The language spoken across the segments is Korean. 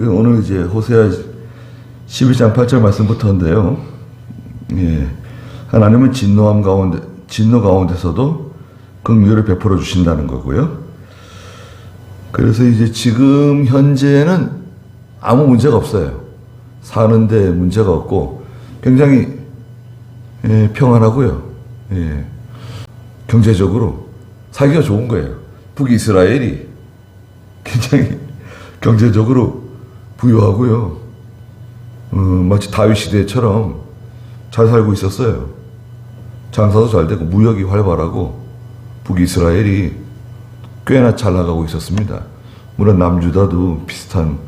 오늘 이제 호세아 11장 8절 말씀부터인데요. 예. 하나님은 진노 가운데서도 긍휼을 베풀어 주신다는 거고요. 그래서 이제 지금 현재는 아무 문제가 없어요. 사는데 문제가 없고 굉장히 평안하고요. 예. 경제적으로 살기가 좋은 거예요. 북이스라엘이 굉장히 경제적으로 부유하고요. 마치 다윗 시대처럼 잘 살고 있었어요. 장사도 잘 되고 무역이 활발하고 북이스라엘이 꽤나 잘 나가고 있었습니다. 물론 남유다도 비슷한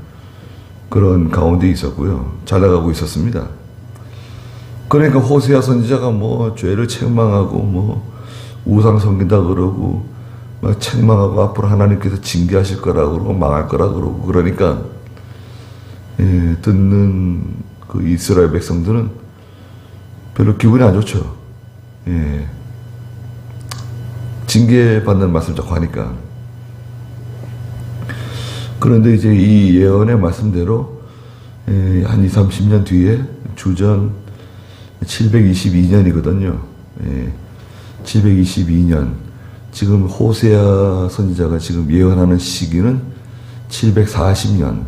그런 가운데 있었고요. 잘 나가고 있었습니다. 그러니까 호세아 선지자가 뭐 죄를 책망하고 뭐 우상 섬긴다 그러고 막 책망하고 앞으로 하나님께서 징계하실 거라 그러고 망할 거라 그러고 그러니까 듣는 그 이스라엘 백성들은 별로 기분이 안 좋죠. 징계받는 말씀 자꾸 하니까. 그런데 이제 이 예언의 말씀대로 한 20, 30년 뒤에 주전 722년이거든요. 722년. 지금 호세아 선지자가 지금 예언하는 시기는 740년,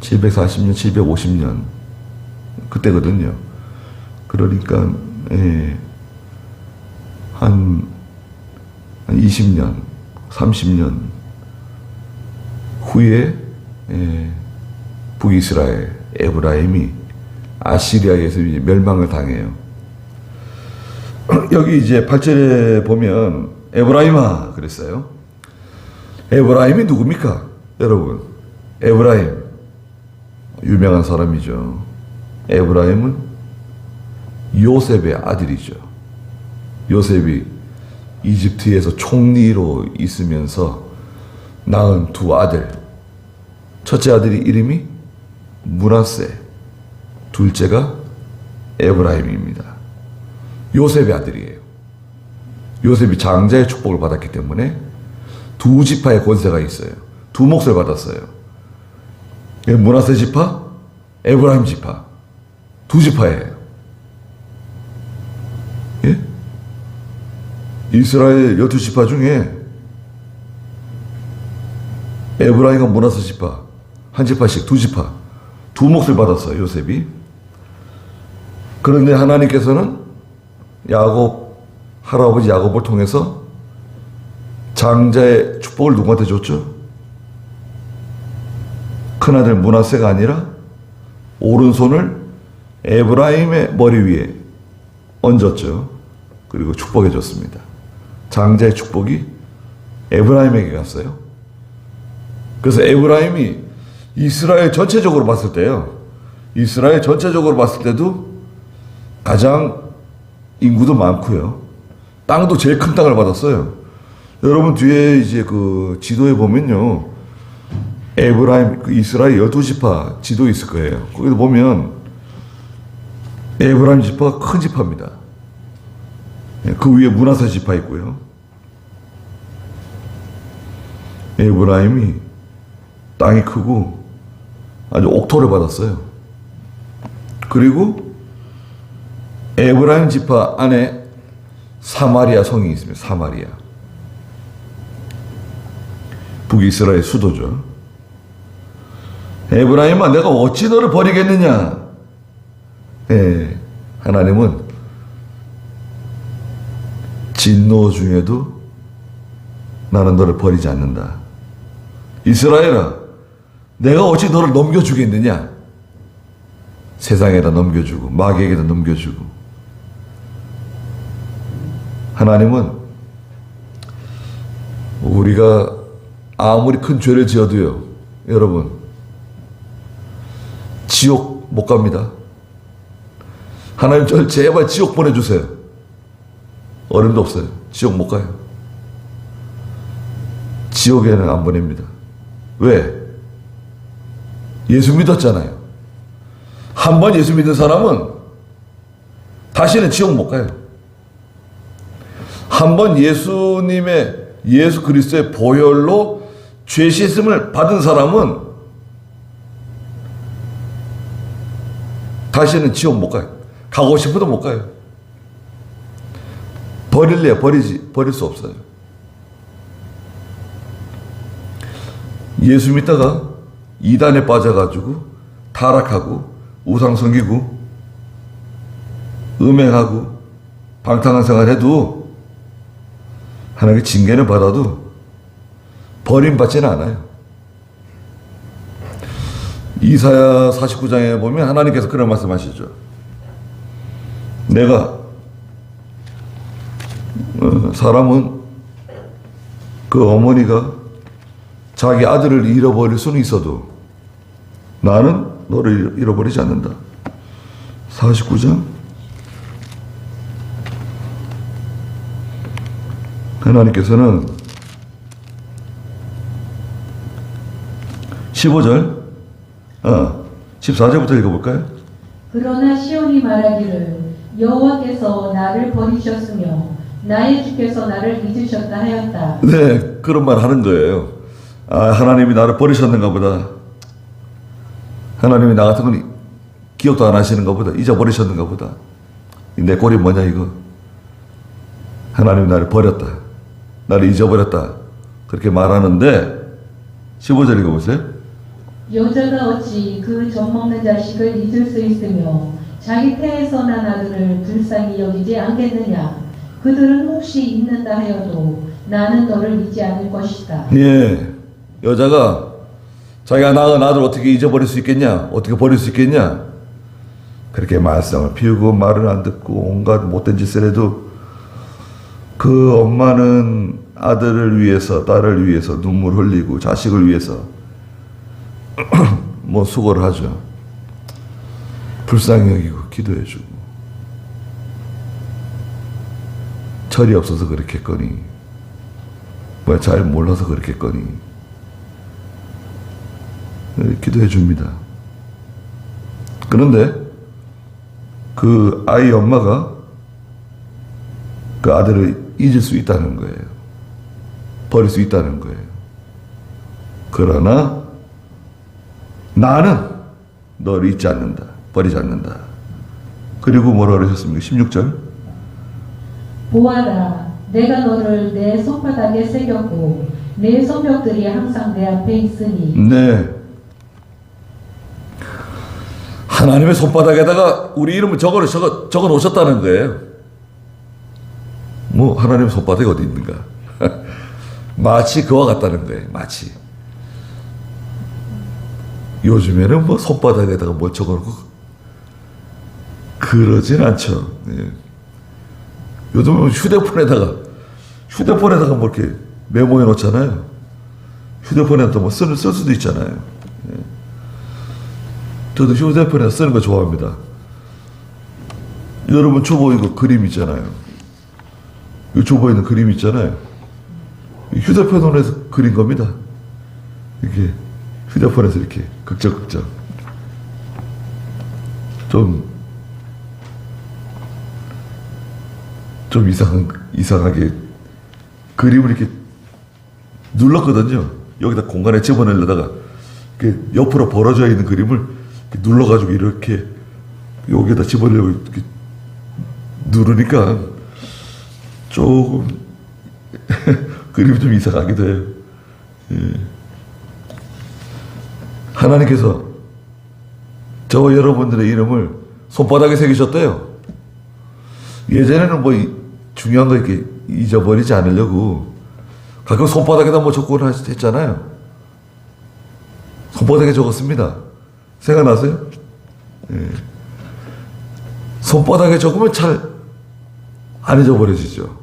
750년 그때거든요. 그러니까 한 20년, 30년 후에 북이스라엘, 에브라임이 아시리아에서 이제 멸망을 당해요. 여기 이제 8절에 보면 에브라임아 그랬어요. 에브라임이 누굽니까? 여러분, 에브라임 유명한 사람이죠. 에브라임은 요셉의 아들이죠. 요셉이 이집트에서 총리로 있으면서 낳은 두 아들. 첫째 아들이 이름이 므낫세, 둘째가 에브라임입니다. 요셉의 아들이에요. 요셉이 장자의 축복을 받았기 때문에 두 지파의 권세가 있어요. 두 몫을 받았어요. 므낫세 지파, 에브라임 지파. 두 지파예요. 예? 이스라엘 12지파 중에 에브라임과 므낫세 지파, 한 지파씩, 두 지파, 두 몫을 받았어요, 요셉이. 그런데 하나님께서는 할아버지 야곱을 통해서 장자의 축복을 누구한테 줬죠? 큰아들 므낫세가 아니라 오른손을 에브라임의 머리 위에 얹었죠. 그리고 축복해 줬습니다. 장자의 축복이 에브라임에게 갔어요. 그래서 에브라임이 이스라엘 전체적으로 봤을 때요. 이스라엘 전체적으로 봤을 때도 가장 인구도 많고요. 땅도 제일 큰 땅을 받았어요. 여러분 뒤에 이제 그 지도에 보면요. 에브라임, 그 이스라엘 12지파 지도 있을 거예요. 거기도 보면 에브라임 지파가 큰 지파입니다. 그 위에 므낫세 지파 있고요. 에브라임이 땅이 크고 아주 옥토를 받았어요. 그리고 에브라임 지파 안에 사마리아 성이 있습니다. 사마리아. 북이스라엘 수도죠. 에브라임아 내가 어찌 너를 버리겠느냐. 하나님은 진노 중에도 나는 너를 버리지 않는다. 이스라엘아 내가 어찌 너를 넘겨주겠느냐. 세상에다 넘겨주고 마귀에게다 넘겨주고. 하나님은 우리가 아무리 큰 죄를 지어도요, 여러분, 지옥 못 갑니다. 하나님 저를 제발 지옥 보내주세요. 어림도 없어요. 지옥 못 가요. 지옥에는 안 보냅니다. 왜? 예수 믿었잖아요. 한 번 예수 믿은 사람은 다시는 지옥 못 가요. 한 번 예수 그리스도의 보혈로 죄 씻음을 받은 사람은 다시는 지옥 못 가요. 가고 싶어도 못 가요. 버릴 수 없어요. 예수 믿다가 이단에 빠져가지고 타락하고 우상 섬기고 음행하고 방탕한 생활해도 하나님의 징계를 받아도 버림받지는 않아요. 이사야 49장에 보면 하나님께서 그런 말씀하시죠. 내가 사람은 그 어머니가 자기 아들을 잃어버릴 수는 있어도 나는 너를 잃어버리지 않는다. 49장 하나님께서는 15절 14절부터 읽어볼까요? 그러나 시온이 말하기를 여호와께서 나를 버리셨으며 나의 주께서 나를 잊으셨다 하였다. 네, 그런 말 하는 거예요. 하나님이 나를 버리셨는가 보다. 하나님이 나 같은 건 기억도 안 하시는가 보다. 잊어버리셨는가 보다. 내 꼴이 뭐냐 이거. 하나님이 나를 버렸다. 나를 잊어버렸다. 그렇게 말하는데 15절 읽어보세요. 여자가 어찌 그 젖먹는 자식을 잊을 수 있으며 자기 태에서 난 아들을 불쌍히 여기지 않겠느냐. 그들은 혹시 잊는다 하여도 나는 너를 잊지 않을 것이다. 예, 여자가 자기가 낳은 아들 어떻게 잊어버릴 수 있겠냐, 어떻게 버릴 수 있겠냐, 그렇게 말썽을 피우고 말을 안 듣고 온갖 못된 짓을 해도 그 엄마는 아들을 위해서, 딸을 위해서 눈물 흘리고 자식을 위해서 뭐 수고를 하죠. 불쌍히 여기고 기도해주고. 철이 없어서 그렇겠거니, 뭐 잘 몰라서 그렇겠거니 기도해 줍니다. 그런데 그 아이 엄마가 그 아들을 잊을 수 있다는 거예요. 버릴 수 있다는 거예요. 그러나 나는 너를 잊지 않는다. 버리지 않는다. 그리고 뭐라 그러셨습니까? 16절. 보아라, 내가 너를 내 손바닥에 새겼고 내 손뼉들이 항상 내 앞에 있으니. 네. 하나님의 손바닥에다가 우리 이름을 적어 놓으셨다는 거예요. 뭐 하나님의 손바닥이 어디 있는가? 마치 그와 같다는 거예요. 마치. 요즘에는 뭐 손바닥에다가 뭘 적어놓고 그러진 않죠. 예. 요즘은 휴대폰에다가 뭐 이렇게 메모해 놓잖아요. 휴대폰에다 뭐 쓸 수도 있잖아요. 예. 저도 휴대폰에다 쓰는 거 좋아합니다. 여러분 주보 이거 그림 있잖아요. 이 주보에 있는 그림 있잖아요. 휴대폰에서 그린 겁니다. 이렇게 휴대폰에서 이렇게 극적극적 좀 이상하게 그림을 이렇게 눌렀거든요. 여기다 공간에 집어넣으려다가 이렇게 옆으로 벌어져 있는 그림을 이렇게 눌러가지고 이렇게 여기다 집어넣으려고 이렇게 누르니까 조금 그림이 좀 이상하기도 해요. 예. 하나님께서 저와 여러분들의 이름을 손바닥에 새기셨대요. 예전에는 뭐 중요한 거 이렇게 잊어버리지 않으려고 가끔 손바닥에다 뭐 적고를 했잖아요. 손바닥에 적었습니다. 생각나세요? 예. 손바닥에 적으면 잘 안 잊어버려지죠.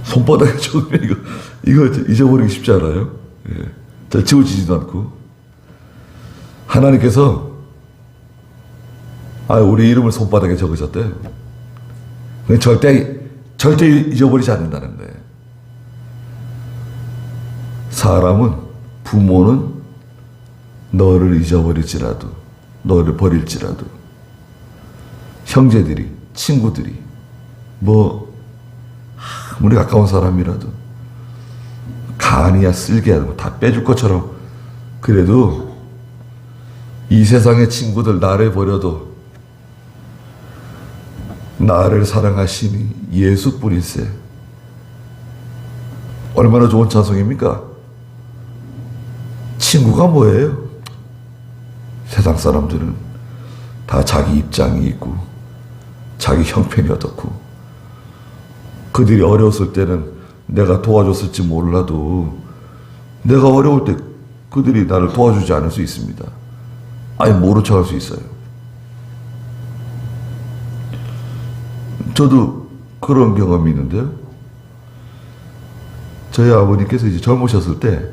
손바닥에 적으면 이거 잊어버리기 쉽지 않아요. 예. 잘 지워지지도 않고. 하나님께서 우리 이름을 손바닥에 적으셨대요. 절대 잊어버리지 않는다는 거예요. 사람은, 부모는 너를 잊어버릴지라도, 너를 버릴지라도, 형제들이, 친구들이, 뭐 아무리 가까운 사람이라도 간이야 쓸개야 다 빼줄 것처럼 그래도 이 세상의 친구들 나를 버려도 나를 사랑하시니 예수뿐일세. 얼마나 좋은 찬송입니까? 친구가 뭐예요? 세상 사람들은 다 자기 입장이 있고 자기 형편이 어떻고, 그들이 어려웠을 때는 내가 도와줬을지 몰라도 내가 어려울 때 그들이 나를 도와주지 않을 수 있습니다. 아니, 모른 척할 수 있어요. 저도 그런 경험이 있는데요. 저희 아버님께서 이제 젊으셨을 때,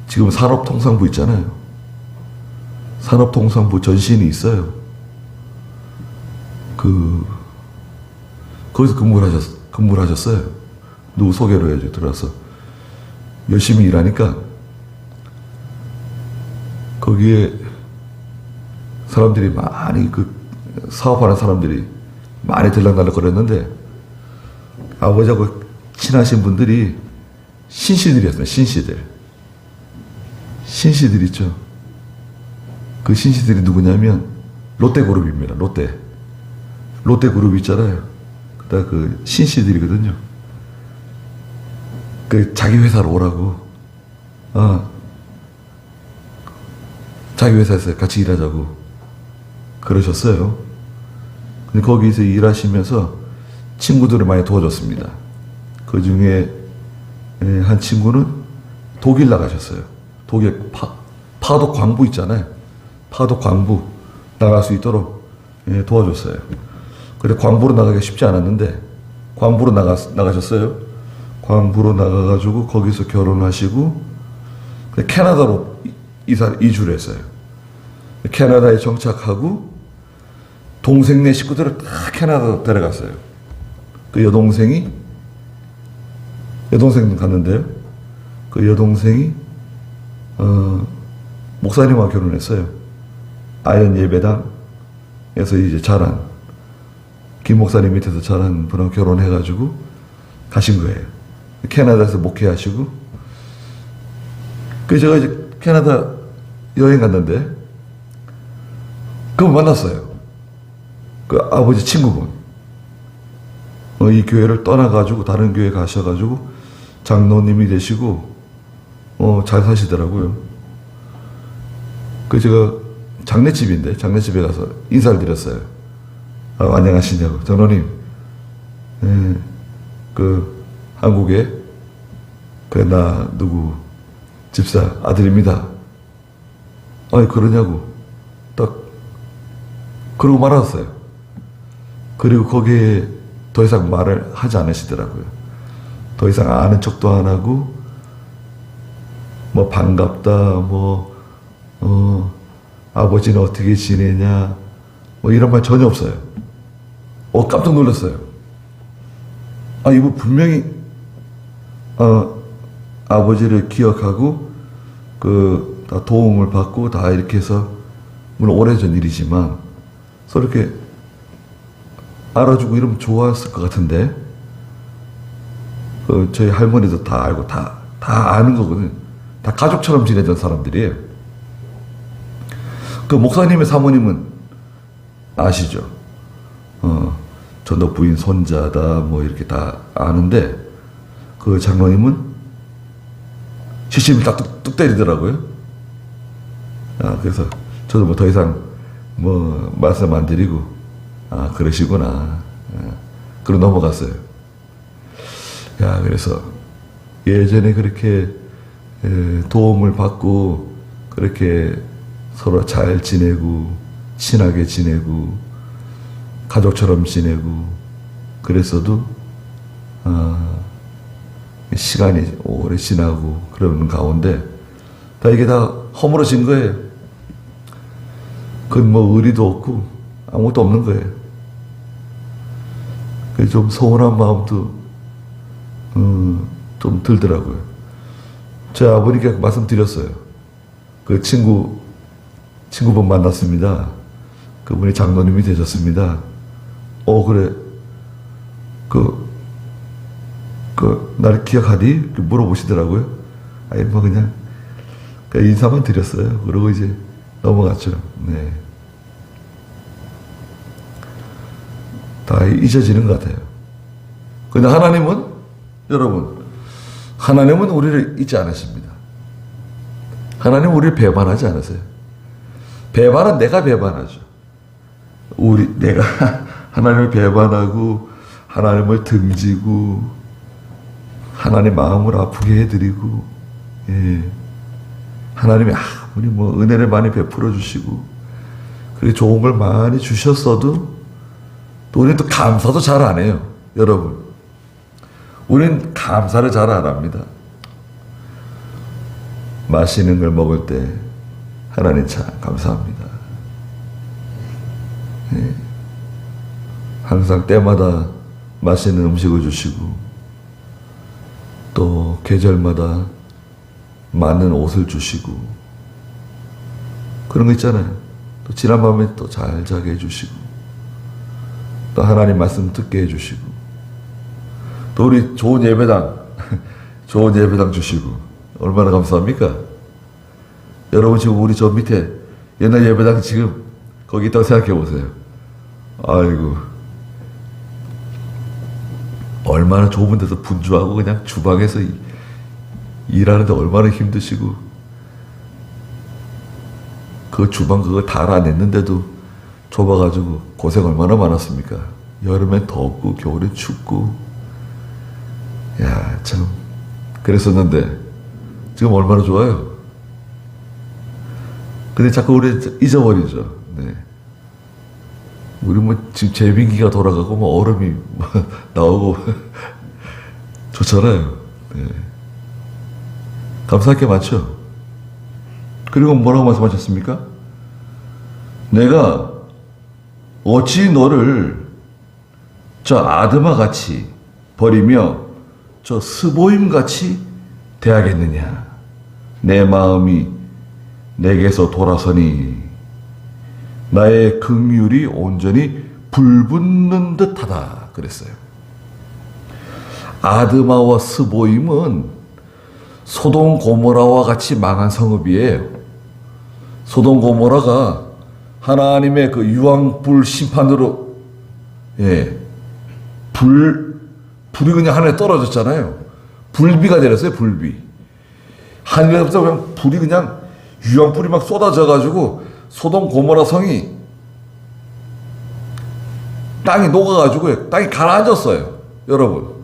지금 산업통상부 있잖아요. 산업통상부 전신이 있어요. 거기서 근무를 하셨어요. 누구 소개로 해야죠. 들어와서 열심히 일하니까 거기에 사람들이 많이, 사업하는 사람들이 많이 들락날락 거렸는데, 아버지하고 친하신 분들이 신씨들이었어요. 신씨들 있죠. 그 신씨들이 누구냐면 롯데그룹입니다. 롯데그룹 있잖아요. 그다 그 신씨들이거든요. 자기 회사로 오라고, 자기 회사에서 같이 일하자고 그러셨어요. 근데 거기서 일하시면서 친구들을 많이 도와줬습니다. 그 중에 한 친구는 독일 나가셨어요. 독일 파독 광부 있잖아요. 파독 광부 나갈 수 있도록 도와줬어요. 근데 광부로 나가기가 쉽지 않았는데 광부로 나가셨어요. 광부로 나가가지고 거기서 결혼하시고 캐나다로 이주를 했어요. 캐나다에 정착하고 동생네 식구들을 다 캐나다로 데려갔어요. 그 여동생도 갔는데요. 그 여동생이 목사님과 결혼했어요. 아연 예배당에서 이제 자란, 김 목사님 밑에서 자란 분하고 결혼해가지고 가신 거예요. 캐나다에서 목회하시고, 제가 이제 캐나다 여행 갔는데 그분 만났어요. 그 아버지 친구분. 이 교회를 떠나가지고 다른 교회 가셔가지고 장로님이 되시고 잘 사시더라고요. 제가 장례집인데 장례집에 가서 인사를 드렸어요. 안녕하시냐고. 장로님, 한국에 나 누구 집사 아들입니다. 아니, 그러냐고 딱 그러고 말았어요. 그리고 거기에 더 이상 말을 하지 않으시더라고요. 더 이상 아는 척도 안 하고, 뭐 반갑다, 아버지는 어떻게 지내냐, 이런 말 전혀 없어요. 깜짝 놀랐어요. 이분 분명히 아버지를 기억하고 다 도움을 받고 다 이렇게 해서, 물론 오래전 일이지만 서로 이렇게 알아주고 이러면 좋았을 것 같은데, 저희 할머니도 다 알고 다 아는 거거든요. 다 가족처럼 지내던 사람들이에요. 목사님의 사모님은 아시죠? 저 너 부인 손자다 이렇게 다 아는데, 그 장로님은 시침이 딱 뚝 때리더라고요. 그래서 저도 더 이상 말씀 안 드리고, 그러시구나. 그러고 넘어갔어요. 그래서 예전에 그렇게 도움을 받고 그렇게 서로 잘 지내고 친하게 지내고 가족처럼 지내고 그랬어도 시간이 오래 지나고 그러는 가운데 이게 다 허물어진 거예요. 그건 의리도 없고 아무것도 없는 거예요. 그래서 좀 서운한 마음도 좀 들더라고요. 제 아버님께 말씀드렸어요. 그 친구분 만났습니다. 그분이 장로님이 되셨습니다. 그래. 나를 기억하니? 이렇게 물어보시더라고요. 아니, 뭐, 그냥 인사만 드렸어요. 그러고 이제 넘어갔죠. 네. 다 잊어지는 것 같아요. 근데 하나님은, 여러분, 하나님은 우리를 잊지 않으십니다. 하나님은 우리를 배반하지 않으세요. 배반은 내가 배반하죠. 내가 하나님을 배반하고, 하나님을 등지고, 하나님 마음을 아프게 해드리고, 예. 하나님이 아무리 뭐 은혜를 많이 베풀어 주시고, 그렇게 좋은 걸 많이 주셨어도, 또 우리는 또 감사도 잘 안 해요. 여러분. 우리는 감사를 잘 안 합니다. 맛있는 걸 먹을 때, 하나님 참 감사합니다. 예. 항상 때마다 맛있는 음식을 주시고, 또 계절마다 맞는 옷을 주시고, 그런 거 있잖아요. 또 지난 밤에 또 잘 자게 해주시고, 또 하나님 말씀 듣게 해주시고, 또 우리 좋은 예배당 좋은 예배당 주시고, 얼마나 감사합니까? 여러분 지금 우리 저 밑에 옛날 예배당 지금 거기 있다고 생각해 보세요. 아이고, 얼마나 좁은 데서 분주하고 그냥 주방에서 일하는데 얼마나 힘드시고, 그 주방 그거 다 알아냈는데도 좁아가지고 고생 얼마나 많았습니까? 여름엔 덥고 겨울엔 춥고, 야, 참 그랬었는데 지금 얼마나 좋아요. 근데 자꾸 우리 잊어버리죠. 네. 우리 뭐 지금 제빙기가 돌아가고 뭐 얼음이 뭐 나오고 좋잖아요. 네. 감사할 게 많죠. 그리고 뭐라고 말씀하셨습니까? 내가 어찌 너를 저 아드마 같이 버리며 저 스보임 같이 대하겠느냐. 내 마음이 내게서 돌아서니 나의 긍휼이 온전히 불붙는 듯하다 그랬어요. 아드마와 스보임은 소돔 고모라와 같이 망한 성읍이에요. 소돔 고모라가 하나님의 그 유황불 심판으로, 예, 불이 그냥 하늘에 떨어졌잖아요. 불비가 내렸어요. 불비. 하늘에서 그냥 불이 그냥 유황불이 막 쏟아져가지고 소돔 고모라 성이 땅이 녹아가지고 땅이 가라앉았어요. 여러분,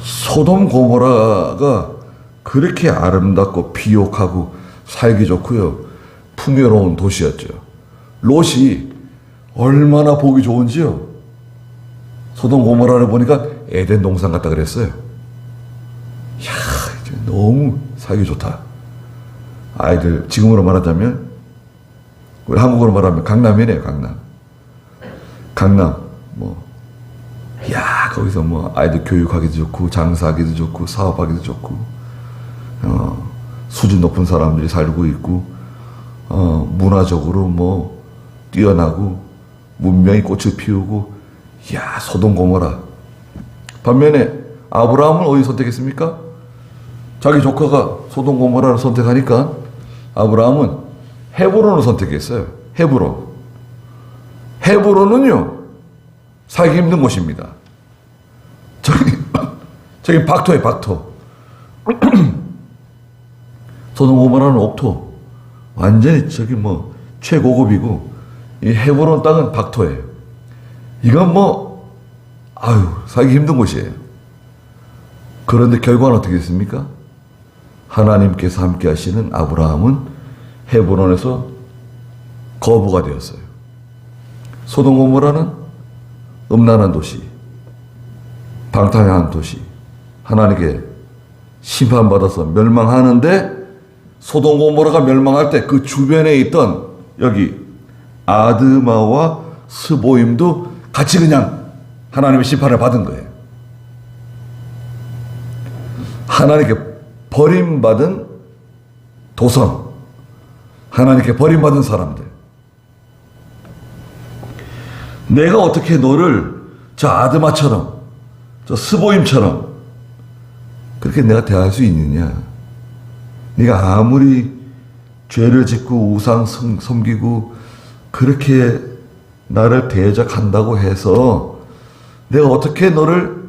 소돔 고모라가 그렇게 아름답고 비옥하고 살기 좋고요, 풍요로운 도시였죠. 롯이 얼마나 보기 좋은지요. 소돔 고모라를 보니까 에덴 동산 같다 그랬어요. 이야, 너무 살기 좋다. 아이들 지금으로 말하자면, 우리 한국어로 말하면 강남이네요. 강남 뭐, 야, 거기서 뭐 아이들 교육하기도 좋고 장사하기도 좋고 사업하기도 좋고, 수준 높은 사람들이 살고 있고, 문화적으로 뭐 뛰어나고 문명이 꽃을 피우고, 야, 소돔 고모라. 반면에 아브라함은 어디 선택했습니까? 자기 조카가 소돔 고모라를 선택하니까 아브라함은 헤브론을 선택했어요. 헤브론은요, 살기 힘든 곳입니다. 저기 박토예요, 박토. 소돔 고모라는 옥토. 완전히 저기 뭐 최고급이고, 이 헤브론 땅은 박토예요. 이건 뭐, 살기 힘든 곳이에요. 그런데 결과는 어떻게 됐습니까? 하나님께서 함께 하시는 아브라함은 헤브론에서 거부가 되었어요. 소돔 고모라는 음란한 도시, 방탕한 도시, 하나님께 심판받아서 멸망하는데, 소돔 고모라가 멸망할 때 그 주변에 있던 여기 아드마와 스보임도 같이 그냥 하나님의 심판을 받은 거예요. 하나님께 버림받은 도성, 하나님께 버림받은 사람들. 내가 어떻게 너를 저 아드마처럼, 저 스보임처럼 그렇게 내가 대할 수 있느냐? 네가 아무리 죄를 짓고 우상 섬기고 그렇게 나를 대적한다고 해서 내가 어떻게 너를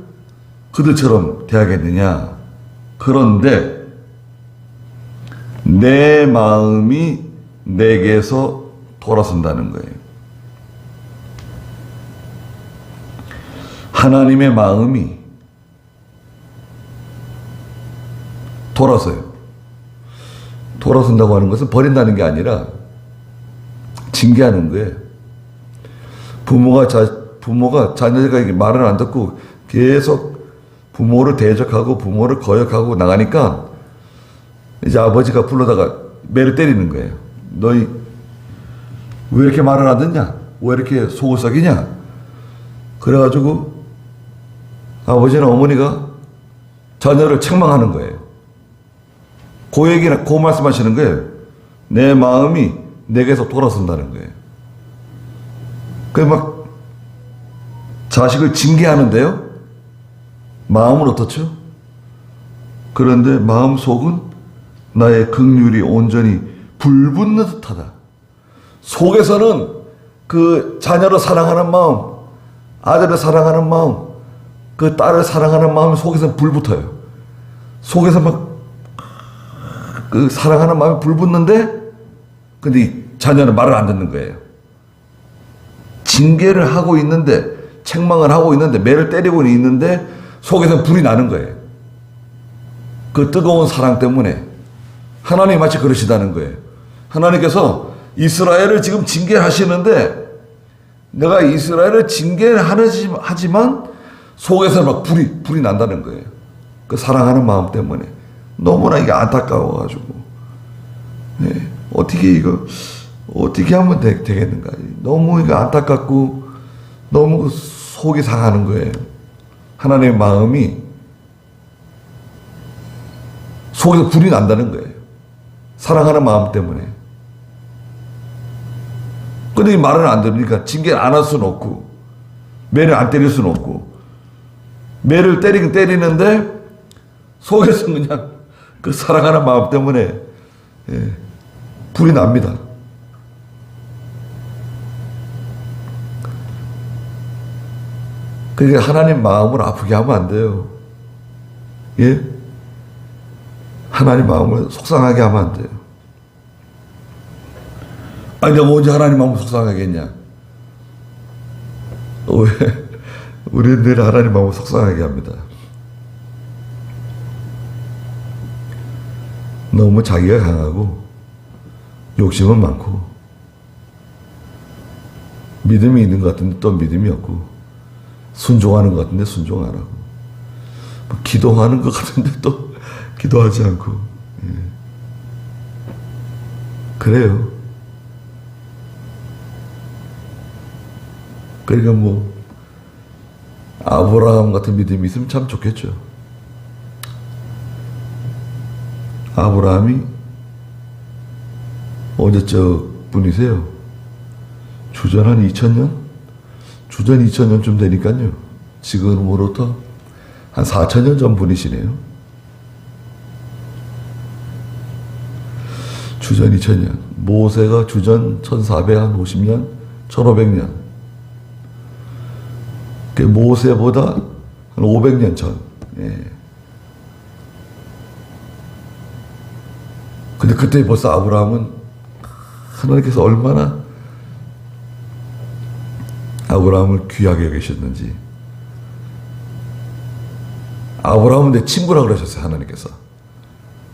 그들처럼 대하겠느냐? 그런데 내 마음이 내게서 돌아선다는 거예요. 하나님의 마음이 돌아서요. 돌아선다고 하는 것은 버린다는 게 아니라 징계하는 거예요. 부모가 자녀가 말을 안 듣고 계속 부모를 대적하고 부모를 거역하고 나가니까 이제 아버지가 불러다가 매를 때리는 거예요. 너희 왜 이렇게 말을 안 듣냐? 왜 이렇게 속을 썩이냐? 그래가지고 아버지나 어머니가 자녀를 책망하는 거예요. 그 말씀하시는 거예요. 내 마음이 내게서 돌아선다는 거예요. 막 자식을 징계하는데요. 마음은 어떻죠? 그런데 마음 속은 나의 긍휼이 온전히 불붙는 듯하다. 속에서는 그 자녀를 사랑하는 마음, 아들을 사랑하는 마음, 그 딸을 사랑하는 마음이 속에서 불붙어요. 속에서 막 그 사랑하는 마음이 불붙는데 근데 이 자녀는 말을 안 듣는 거예요. 징계를 하고 있는데 책망을 하고 있는데 매를 때리고 있는데 속에서 불이 나는 거예요. 그 뜨거운 사랑 때문에 하나님이 마치 그러시다는 거예요. 하나님께서 이스라엘을 지금 징계하시는데 내가 이스라엘을 징계하지만 속에서 막 불이 난다는 거예요. 그 사랑하는 마음 때문에 너무나 이게 안타까워가지고 네, 어떻게 하면 되겠는가? 너무 이거 안타깝고 너무 속이 상하는 거예요. 하나님의 마음이 속에서 불이 난다는 거예요. 사랑하는 마음 때문에. 근데 이 말을 안 들으니까 징계를 안 할 수는 없고 매를 안 때릴 수는 없고 매를 때리긴 때리는데 속에서 그냥 그 사랑하는 마음 때문에 불이 납니다. 그러니까 하나님 마음을 아프게 하면 안 돼요. 예? 하나님 마음을 속상하게 하면 안 돼요. 아니 내가 언제 하나님 마음을 속상하게 했냐? 왜? 우리는 늘 하나님 마음을 속상하게 합니다. 너무 자기가 강하고 욕심은 많고 믿음이 있는 것 같은데 또 믿음이 없고 순종하는 것 같은데 순종 안 하고 뭐 기도하는 것 같은데 또 기도하지 않고 그래요. 그러니까 뭐 아브라함 같은 믿음이 있으면 참 좋겠죠. 아브라함이 언제적 분이세요? 주전 한 2000년? 주전 2000년쯤 되니까요. 지금으로부터 한 4000년 전 분이시네요. 주전 2000년. 모세가 주전 1450년, 1500년. 모세보다 한 500년 전. 예. 근데 그때 벌써 아브라함은 하나님께서 얼마나 아브라함을 귀하게 여기셨는지. 아브라함은 내 친구라고 그러셨어요. 하나님께서.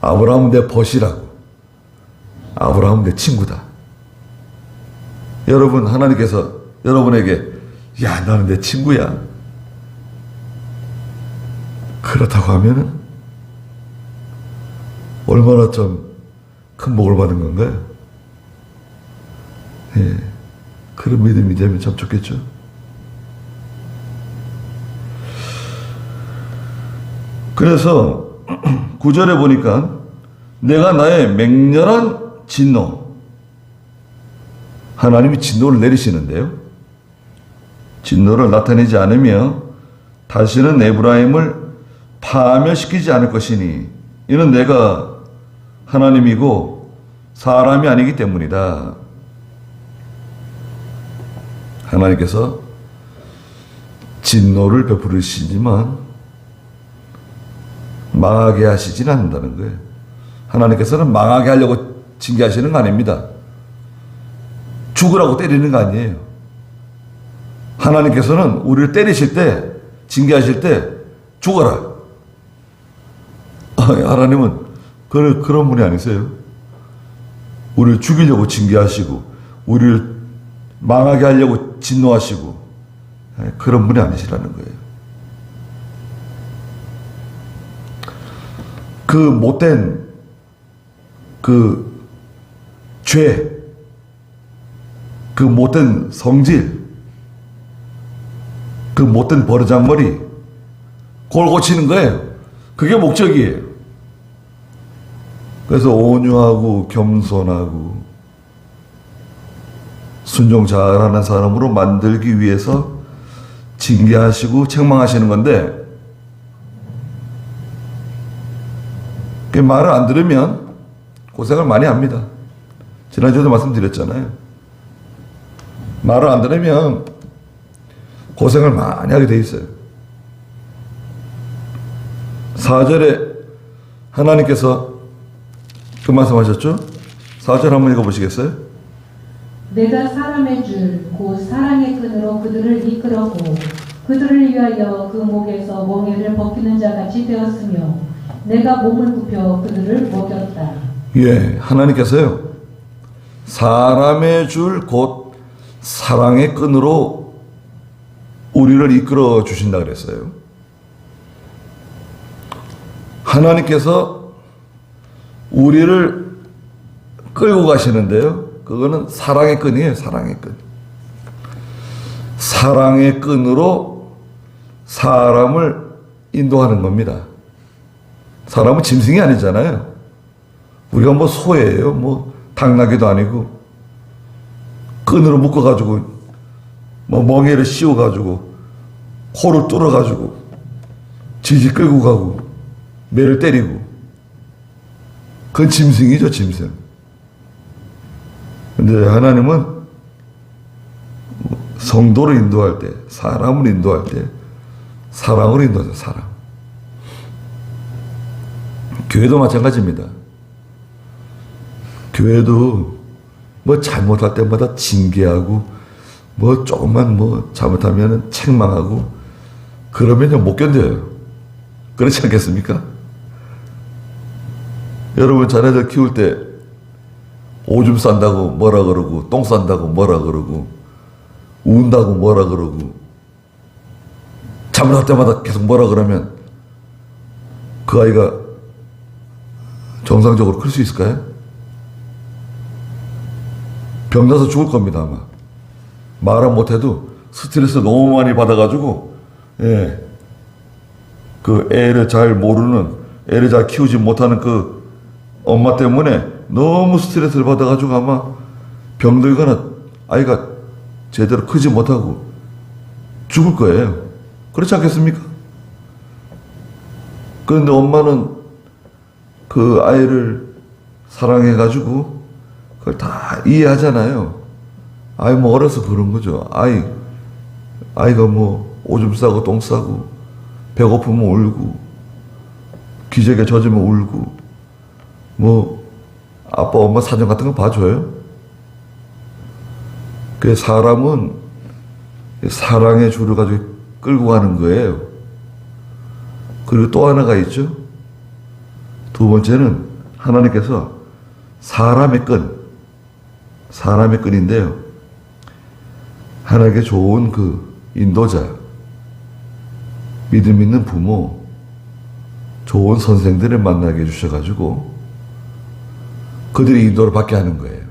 아브라함은 내 벗이라고. 아브라함은 내 친구다. 여러분, 하나님께서 여러분에게 야 나는 내 친구야 그렇다고 하면은 얼마나 좀 큰 복을 받은 건가요? 예, 그런 믿음이 되면 참 좋겠죠. 그래서 9절에 보니까 내가 나의 맹렬한 진노, 하나님이 진노를 내리시는데요. 진노를 나타내지 않으며 다시는 에브라임을 파멸시키지 않을 것이니 이는 내가 하나님이고 사람이 아니기 때문이다. 하나님께서 진노를 베푸시지만 망하게 하시진 않는다는 거예요. 하나님께서는 망하게 하려고 징계하시는 거 아닙니다. 죽으라고 때리는 거 아니에요. 하나님께서는 우리를 때리실 때, 징계하실 때 죽어라. 하나님은 그런 분이 아니세요. 우리를 죽이려고 징계하시고 우리를 망하게 하려고 진노하시고 그런 분이 아니시라는 거예요. 그 못된 그 죄, 그 못된 성질, 그 못된 버르장머리 그걸 고치는 거예요. 그게 목적이에요. 그래서 온유하고 겸손하고 순종 잘하는 사람으로 만들기 위해서 징계하시고 책망하시는 건데, 그 말을 안 들으면 고생을 많이 합니다. 지난주에도 말씀드렸잖아요. 말을 안 들으면 고생을 많이 하게 돼 있어요. 4절에 하나님께서 그 말씀하셨죠? 4절 한번 읽어보시겠어요? 내가 사람의 줄 곧 사랑의 끈으로 그들을 이끌었고 그들을 위하여 그 목에서 멍에를 벗기는 자같이 되었으며 내가 몸을 굽혀 그들을 먹였다. 예, 하나님께서요 사람의 줄 곧 사랑의 끈으로 우리를 이끌어 주신다 그랬어요. 하나님께서 우리를 끌고 가시는데요, 그거는 사랑의 끈이에요. 사랑의 끈. 사랑의 끈으로 사람을 인도하는 겁니다. 사람은 짐승이 아니잖아요. 우리가 뭐 소예요. 뭐 당나귀도 아니고 끈으로 묶어가지고 뭐 멍에를 씌워가지고 코를 뚫어가지고 질질 끌고 가고 매를 때리고 그건 짐승이죠. 짐승. 근데 하나님은 성도를 인도할 때, 사람을 인도할 때 사랑으로 인도하죠. 사랑. 교회도 마찬가지입니다. 교회도 뭐 잘못할 때마다 징계하고 뭐 조금만 뭐 잘못하면 책망하고 그러면요 못 견뎌요. 그렇지 않겠습니까? 여러분 자녀들 키울 때 오줌 싼다고 뭐라 그러고 똥 싼다고 뭐라 그러고 운다고 뭐라 그러고 잘못할 때마다 계속 뭐라 그러면 그 아이가 정상적으로 클 수 있을까요? 병나서 죽을 겁니다. 아마 말은 못해도 스트레스 너무 많이 받아가지고 그 애를 잘 모르는, 애를 잘 키우지 못하는 그 엄마 때문에 너무 스트레스를 받아가지고 아마 병들거나 아이가 제대로 크지 못하고 죽을 거예요. 그렇지 않겠습니까? 그런데 엄마는 그 아이를 사랑해가지고 그걸 다 이해하잖아요. 아이 뭐 어려서 그런 거죠. 아이가 뭐 오줌 싸고 똥 싸고 배고프면 울고 기저귀 젖으면 울고 뭐 아빠 엄마 사정 같은 거 봐줘요. 그 사람은 사랑의 줄을 가지고 끌고 가는 거예요. 그리고 또 하나가 있죠. 두 번째는 하나님께서 사람의 끈인데요. 하나님께 좋은 그 인도자, 믿음 있는 부모, 좋은 선생들을 만나게 해주셔가지고 그들이 인도를 받게 하는 거예요.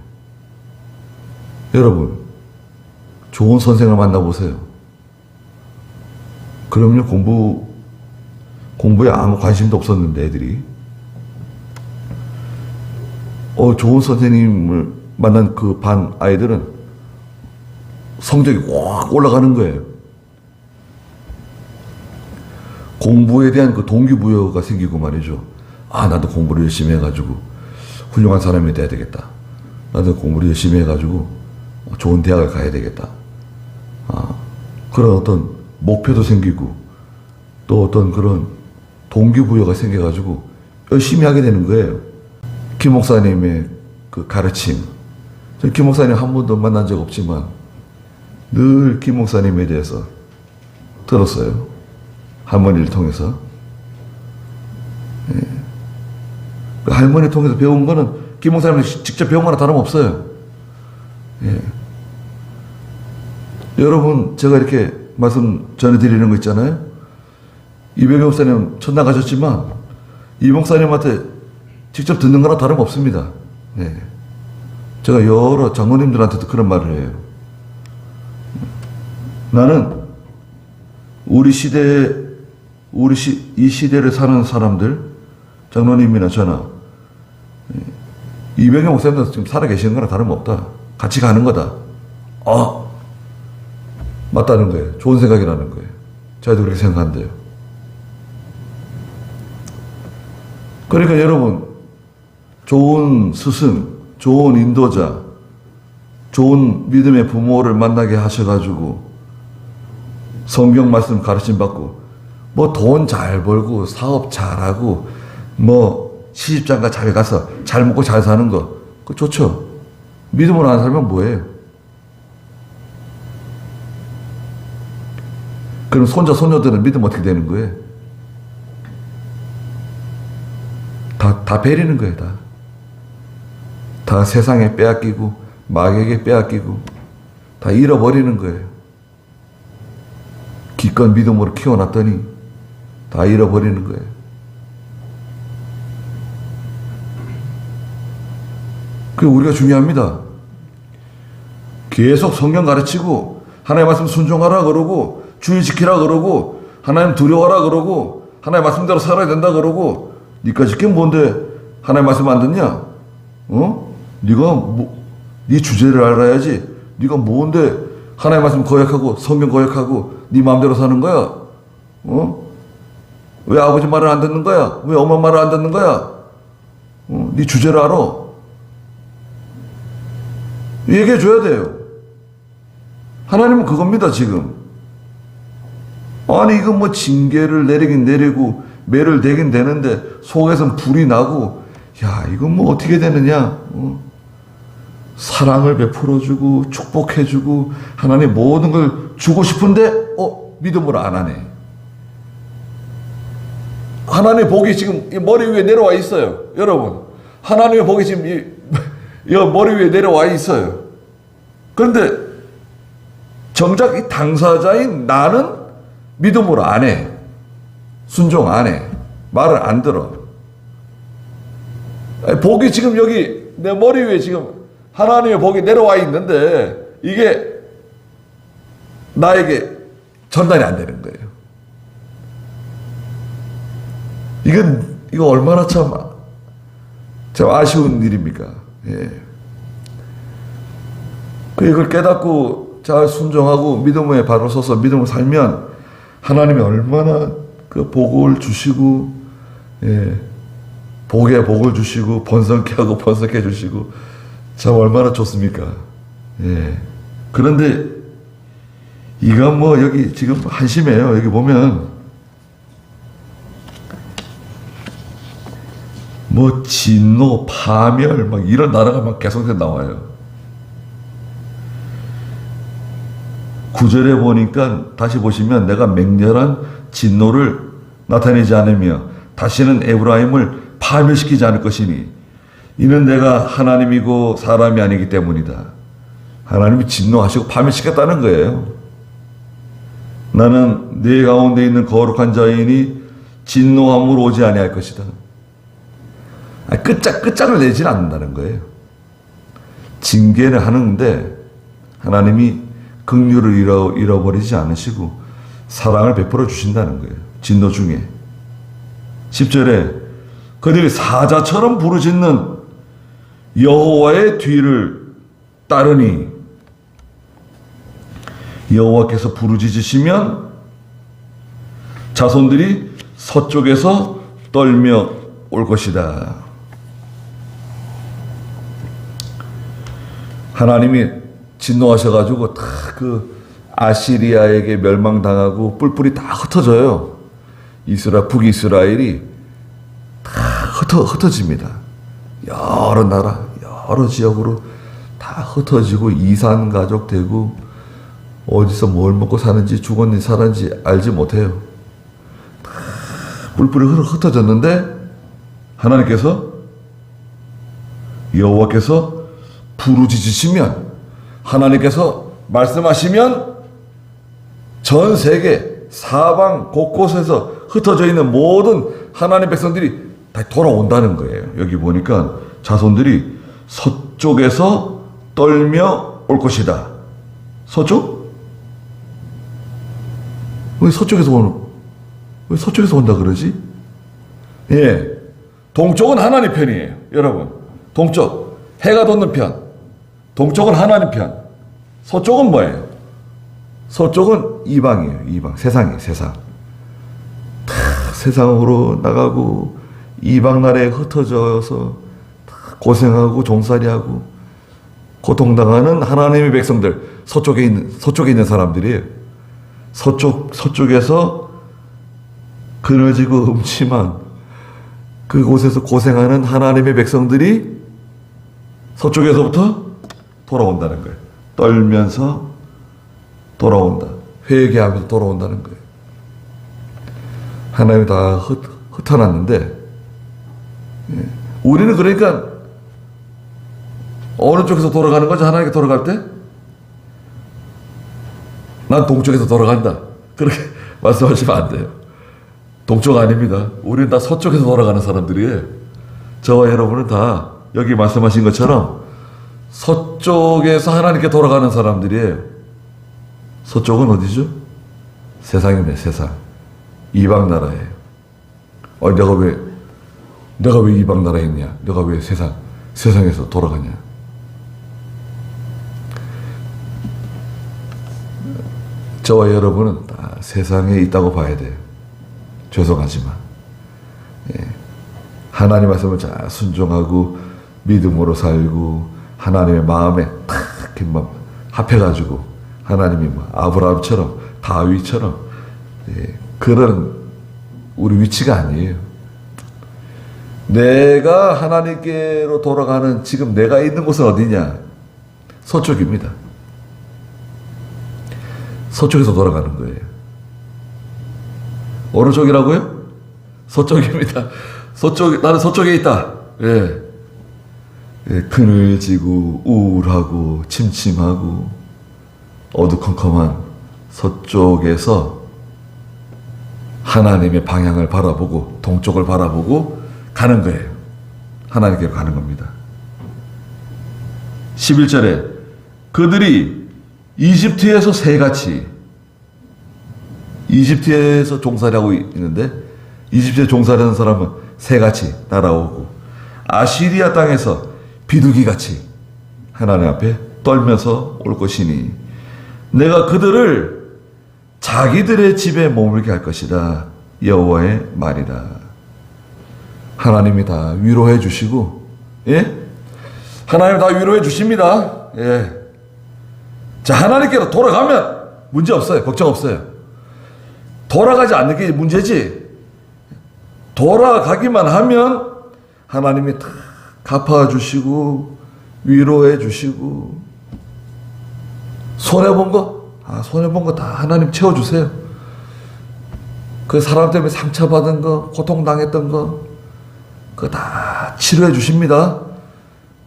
여러분, 좋은 선생을 만나보세요. 그럼요, 공부에 아무 관심도 없었는데 애들이 좋은 선생님을 만난 그 반 아이들은 성적이 확 올라가는 거예요. 공부에 대한 그 동기부여가 생기고 말이죠. 아, 나도 공부를 열심히 해가지고 훌륭한 사람이 돼야 되겠다. 나도 공부를 열심히 해가지고 좋은 대학을 가야 되겠다. 그런 어떤 목표도 생기고 또 어떤 그런 동기부여가 생겨가지고 열심히 하게 되는 거예요. 김 목사님의 그 가르침. 저는 김 목사님 한 번도 만난 적 없지만 늘 김 목사님에 대해서 들었어요. 할머니를 통해서. 예. 그 할머니 통해서 배운 거는 김 목사님이 직접 배운 거나 다름없어요. 예. 여러분, 제가 이렇게 말씀 전해드리는 거 있잖아요. 이병희 목사님 천당 가셨지만 이 목사님한테 직접 듣는 거나 다름없습니다. 네. 제가 여러 장로님들한테도 그런 말을 해요. 나는 우리 시대에 이 시대를 사는 사람들, 장로님이나 저나 이병희 목사님도 지금 살아계시는 거나 다름없다. 같이 가는 거다. 맞다는 거예요. 좋은 생각이라는 거예요. 저희도 그렇게 생각한대요. 그러니까 여러분, 좋은 스승, 좋은 인도자, 좋은 믿음의 부모를 만나게 하셔가지고 성경 말씀 가르침 받고 뭐 돈 잘 벌고 사업 잘하고 뭐 시집장가 잘 가서 잘 먹고 잘 사는 거 그거 좋죠. 믿음으로 안 살면 뭐예요? 그럼 손자 손녀들은 믿음 어떻게 되는 거예요? 다 베리는 거예요. 다 세상에 빼앗기고 마귀에게 빼앗기고 다 잃어버리는 거예요. 기껏 믿음으로 키워놨더니 다 잃어버리는 거예요. 그게 우리가 중요합니다. 계속 성경 가르치고 하나님의 말씀 순종하라 그러고 주의 지키라 그러고 하나님 두려워하라 그러고 하나님의 말씀대로 살아야 된다 그러고 니까 지킨 뭔데 하나님의 말씀 안 듣냐? 네 주제를 알아야지. 네가 뭔데 하나님의 말씀 거역하고 성경 거역하고 네 마음대로 사는 거야? 왜 아버지 말을 안 듣는 거야? 왜 엄마 말을 안 듣는 거야? 네 주제를 알아. 얘기해 줘야 돼요. 하나님은 그겁니다, 지금. 아니, 이거 뭐 징계를 내리긴 내리고 매를 대긴 되는데 속에선 불이 나고, 야, 이건 뭐 어떻게 되느냐? 사랑을 베풀어주고 축복해주고 하나님 모든 걸 주고 싶은데 믿음으로 안 하네. 하나님의 복이 지금 이 머리 위에 내려와 있어요. 여러분, 하나님의 복이 지금 이 머리 위에 내려와 있어요. 그런데 정작 이 당사자인 나는 믿음으로 안 해. 순종 안 해. 말을 안 들어. 복이 지금 여기 내 머리 위에 지금 하나님의 복이 내려와 있는데 이게 나에게 전달이 안 되는 거예요. 이거 얼마나 참 아쉬운 일입니까? 예. 이걸 깨닫고 잘 순종하고 믿음에 바로 서서 믿음을 살면 하나님이 얼마나 그 복을 주시고, 예, 복에 복을 주시고 번성케 하고 번성케 주시고 참 얼마나 좋습니까? 예. 그런데 이건 뭐 여기 지금 한심해요. 여기 보면 뭐 진노, 파멸 막 이런 단어가 막 계속해서 나와요. 9절에 보니까 다시 보시면 내가 맹렬한 진노를 나타내지 않으며 다시는 에브라임을 파멸시키지 않을 것이니 이는 내가 하나님이고 사람이 아니기 때문이다. 하나님이 진노하시고 파멸시켰다는 거예요. 나는 네 가운데 있는 거룩한 자이니 진노함으로 오지 아니할 것이다. 끝장을 내질 않는다는 거예요. 징계를 하는데 하나님이 긍휼을 잃어버리지 않으시고 사랑을 베풀어 주신다는 거예요. 진노 중에. 10절에 그들이 사자처럼 부르짖는 여호와의 뒤를 따르니 여호와께서 부르짖으시면 자손들이 서쪽에서 떨며 올 것이다. 하나님이 진노하셔가지고 다 그 아시리아에게 멸망당하고 뿔뿔이 다 흩어져요. 북이스라엘이 다 흩어집니다. 여러 나라, 여러 지역으로 다 흩어지고 이산 가족 되고 어디서 뭘 먹고 사는지 죽었는지 살았는지 알지 못해요. 다 뿔뿔이 흩어졌는데 하나님께서 여호와께서 부르짖으시면 하나님께서 말씀하시면 전 세계 사방 곳곳에서 흩어져 있는 모든 하나님 백성들이 다 돌아온다는 거예요. 여기 보니까 자손들이 서쪽에서 떨며 올 것이다. 서쪽? 왜 서쪽에서 온다 그러지? 예. 동쪽은 하나님 편이에요. 여러분. 동쪽. 해가 돋는 편. 동쪽은 하나님 편. 서쪽은 뭐예요? 서쪽은 이방이에요. 이방. 세상이에요. 세상. 다 세상으로 나가고 이방 나라에 흩어져서 고생하고 종살이하고 고통당하는 하나님의 백성들, 서쪽에 있는 사람들이에요. 서쪽에서 그늘지고 음침한 그곳에서 고생하는 하나님의 백성들이 서쪽에서부터 돌아온다는 거예요. 떨면서 돌아온다. 회개하면서 돌아온다는 거예요. 하나님이 다 흩어놨는데 우리는 그러니까 어느 쪽에서 돌아가는 거죠? 하나님께 돌아갈 때? 난 동쪽에서 돌아간다. 그렇게 말씀하시면 안 돼요. 동쪽 아닙니다. 우리는 다 서쪽에서 돌아가는 사람들이에요. 저와 여러분은 다 여기 말씀하신 것처럼 서쪽에서 하나님께 돌아가는 사람들이에요. 서쪽은 어디죠? 세상이네, 세상. 이방 나라예요. 내가 왜 이방 나라에 있냐? 내가 왜 세상에서 돌아가냐? 저와 여러분은 다 세상에 있다고 봐야 돼요. 죄송하지만. 예. 하나님 말씀을 잘 순종하고 믿음으로 살고 하나님의 마음에 탁 합해가지고 하나님이 아브라함처럼 다윗처럼 그런 우리 위치가 아니에요. 내가 하나님께로 돌아가는 지금 내가 있는 곳은 어디냐? 서쪽입니다. 서쪽에서 돌아가는 거예요. 어느 쪽이라고요? 서쪽입니다. 나는 서쪽에 있다. 예. 그늘지고 우울하고 침침하고 어두컴컴한 서쪽에서 하나님의 방향을 바라보고 동쪽을 바라보고 가는 거예요. 하나님께로 가는 겁니다. 11절에 그들이 이집트에서 새같이 이집트에서 종살이하고 있는데 이집트에 종살이하는 사람은 새같이 날아오고 아시리아 땅에서 비둘기같이 하나님 앞에 떨면서 올 것이니 내가 그들을 자기들의 집에 머물게 할 것이다. 여호와의 말이다. 하나님이 다 위로해 주시고, 예? 하나님이 다 위로해 주십니다. 예. 자, 하나님께로 돌아가면 문제 없어요. 걱정 없어요. 돌아가지 않는 게 문제지. 돌아가기만 하면 하나님이 다 갚아주시고 위로해 주시고 손해본 거? 손해본 거 다 하나님 채워주세요. 그 사람 때문에 상처받은 거, 고통당했던 거 그거 다 치료해 주십니다.